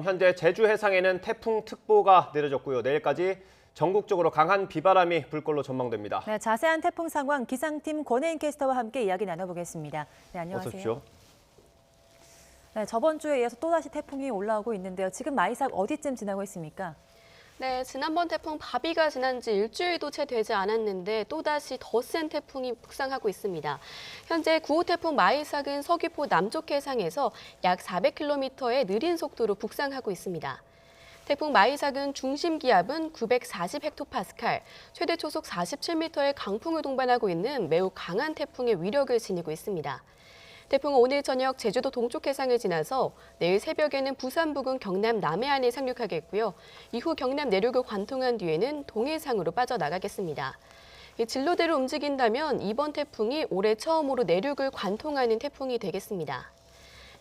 현재 제주 해상에는 태풍특보가 내려졌고요. 내일까지 전국적으로 강한 비바람이 불 걸로 전망됩니다. 네, 자세한 태풍 상황 기상팀 권혜인 캐스터와 함께 이야기 나눠보겠습니다. 네, 안녕하세요. 어서 오십시오. 네, 저번 주에 이어서 또다시 태풍이 올라오고 있는데요. 지금 마이삭 어디쯤 지나고 있습니까? 네, 지난번 태풍 바비가 지난 지 일주일도 채 되지 않았는데 또다시 더 센 태풍이 북상하고 있습니다. 현재 9호 태풍 마이삭은 서귀포 남쪽 해상에서 약 400km의 느린 속도로 북상하고 있습니다. 태풍 마이삭은 중심 기압은 940헥토파스칼, 최대 초속 47m의 강풍을 동반하고 있는 매우 강한 태풍의 위력을 지니고 있습니다. 태풍은 오늘 저녁 제주도 동쪽 해상을 지나서 내일 새벽에는 부산 부근 경남 남해안에 상륙하겠고요. 이후 경남 내륙을 관통한 뒤에는 동해상으로 빠져나가겠습니다. 진로대로 움직인다면 이번 태풍이 올해 처음으로 내륙을 관통하는 태풍이 되겠습니다.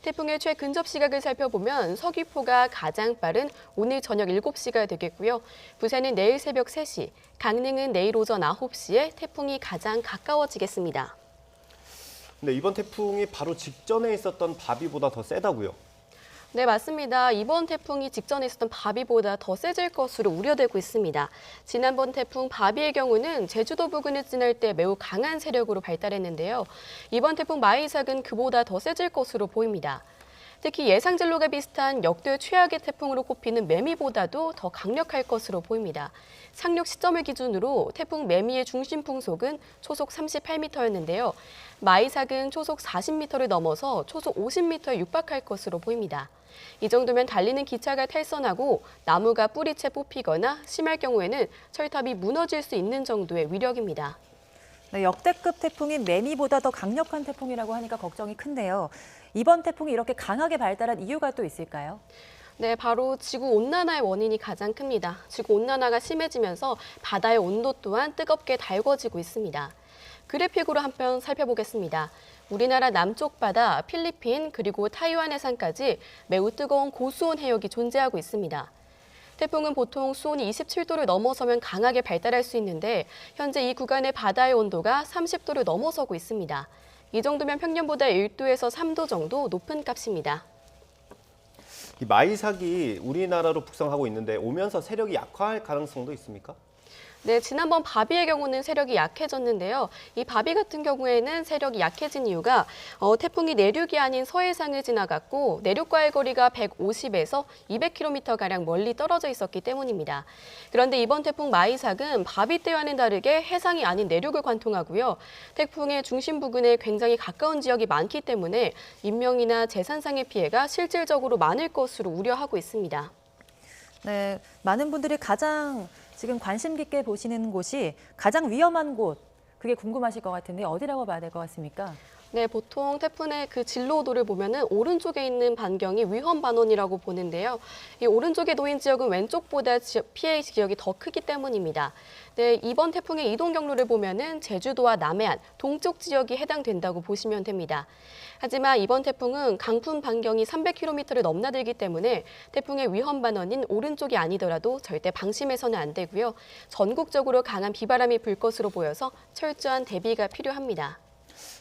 태풍의 최근접 시각을 살펴보면 서귀포가 가장 빠른 오늘 저녁 7시가 되겠고요. 부산은 내일 새벽 3시, 강릉은 내일 오전 9시에 태풍이 가장 가까워지겠습니다. 근데 이번 태풍이 바로 직전에 있었던 바비보다 더 세다고요? 네, 맞습니다. 이번 태풍이 직전에 있었던 바비보다 더 세질 것으로 우려되고 있습니다. 지난번 태풍 바비의 경우는 제주도 부근을 지날 때 매우 강한 세력으로 발달했는데요. 이번 태풍 마이삭은 그보다 더 세질 것으로 보입니다. 특히 예상 진로가 비슷한 역대 최악의 태풍으로 꼽히는 매미보다도 더 강력할 것으로 보입니다. 상륙 시점을 기준으로 태풍 매미의 중심 풍속은 초속 38m였는데요. 마이삭은 초속 40m를 넘어서 초속 50m에 육박할 것으로 보입니다. 이 정도면 달리는 기차가 탈선하고 나무가 뿌리채 뽑히거나 심할 경우에는 철탑이 무너질 수 있는 정도의 위력입니다. 네, 역대급 태풍인 매미보다 더 강력한 태풍이라고 하니까 걱정이 큰데요. 이번 태풍이 이렇게 강하게 발달한 이유가 또 있을까요? 네, 바로 지구온난화의 원인이 가장 큽니다. 지구온난화가 심해지면서 바다의 온도 또한 뜨겁게 달궈지고 있습니다. 그래픽으로 한편 살펴보겠습니다. 우리나라 남쪽 바다, 필리핀, 그리고 타이완 해상까지 매우 뜨거운 고수온 해역이 존재하고 있습니다. 태풍은 보통 수온이 27도를 넘어서면 강하게 발달할 수 있는데 현재 이 구간의 바다의 온도가 30도를 넘어서고 있습니다. 이 정도면 평년보다 1도에서 3도 정도 높은 값입니다. 이 마이삭이 우리나라로 북상하고 있는데 오면서 세력이 약화할 가능성도 있습니까? 네, 지난번 바비의 경우는 세력이 약해졌는데요. 이 바비 같은 경우에는 세력이 약해진 이유가 태풍이 내륙이 아닌 서해상을 지나갔고 내륙과의 거리가 150에서 200km가량 멀리 떨어져 있었기 때문입니다. 그런데 이번 태풍 마이삭은 바비 때와는 다르게 해상이 아닌 내륙을 관통하고요. 태풍의 중심 부근에 굉장히 가까운 지역이 많기 때문에 인명이나 재산상의 피해가 실질적으로 많을 것으로 우려하고 있습니다. 네, 많은 분들이 가장 지금 관심 깊게 보시는 곳이 가장 위험한 곳, 그게 궁금하실 것 같은데 어디라고 봐야 될 것 같습니까? 네, 보통 태풍의 그 진로도를 보면은 오른쪽에 있는 반경이 위험 반원이라고 보는데요. 이 오른쪽에 놓인 지역은 왼쪽보다 피해 지역이 더 크기 때문입니다. 네, 이번 태풍의 이동 경로를 보면은 제주도와 남해안, 동쪽 지역이 해당된다고 보시면 됩니다. 하지만 이번 태풍은 강풍 반경이 300km를 넘나들기 때문에 태풍의 위험 반원인 오른쪽이 아니더라도 절대 방심해서는 안 되고요. 전국적으로 강한 비바람이 불 것으로 보여서 철저한 대비가 필요합니다.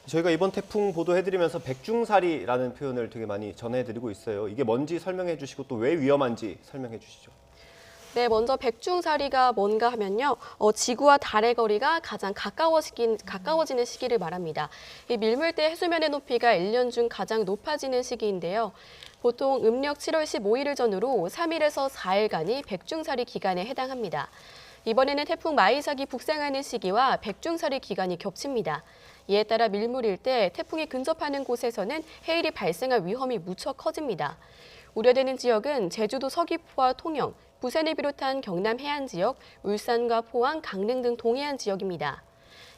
저희가 이번 태풍 보도해드리면서 백중사리라는 표현을 되게 많이 전해드리고 있어요. 이게 뭔지 설명해 주시고 또 왜 위험한지 설명해 주시죠. 네, 먼저 백중사리가 뭔가 하면요. 지구와 달의 거리가 가장 가까워지는 시기를 말합니다. 이 밀물대 해수면의 높이가 1년 중 가장 높아지는 시기인데요. 보통 음력 7월 15일을 전후로 3일에서 4일간이 백중사리 기간에 해당합니다. 이번에는 태풍 마이삭이 북상하는 시기와 백중사리 기간이 겹칩니다. 이에 따라 밀물일 때 태풍이 근접하는 곳에서는 해일이 발생할 위험이 무척 커집니다. 우려되는 지역은 제주도 서귀포와 통영, 부산을 비롯한 경남 해안 지역, 울산과 포항, 강릉 등 동해안 지역입니다.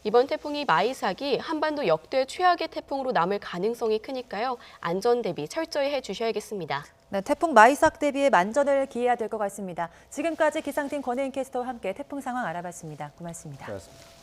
이번 태풍이 마이삭이 한반도 역대 최악의 태풍으로 남을 가능성이 크니까요. 안전 대비 철저히 해주셔야겠습니다. 네, 태풍 마이삭 대비에 만전을 기해야 될 것 같습니다. 지금까지 기상팀 권혜인 캐스터와 함께 태풍 상황 알아봤습니다. 고맙습니다. 고맙습니다.